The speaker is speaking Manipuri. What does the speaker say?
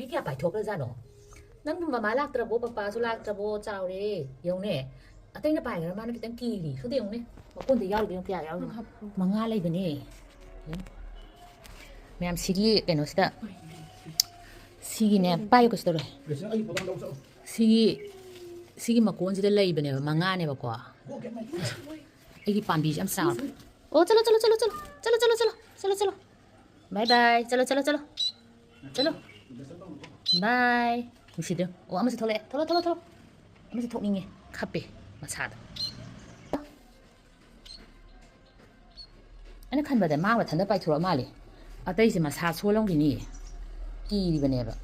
พี่แกไปทกแล้วจ้ะเนาะนั่งมามาลากตะโบปะสุลากตะโบเจ้าเลยยงเนี่ยอะเต้นไปกันมาเนี่ยตั้งกี่ดิเขาเตียงเนี่ยมาคนที่ยาวหรือยังพี่ยาวมาง่ายเลยแบบนี้แม่สิกี้เอ็นโอสตาสิกี้เนี่ยไปก็สตอเลยสิกี้มาโกนสิได้เลยแบบนี้มาง่ายเนี่ยบอกว่าไอ้ที่ปานบีจำสาวโอ้चलोบายบายचलोบายไม่ใช่เด้อโอ้อามาสิโทรเลยโทรอามาสิโทรนี่ไงขับไปมาชาดอันนี้คันแบบแต่มากแบบทันได้ไปทัวร์มาเลยเอาแต่สิมาชาชัวลงที่นี่กี่ดีแบบนี้แบบ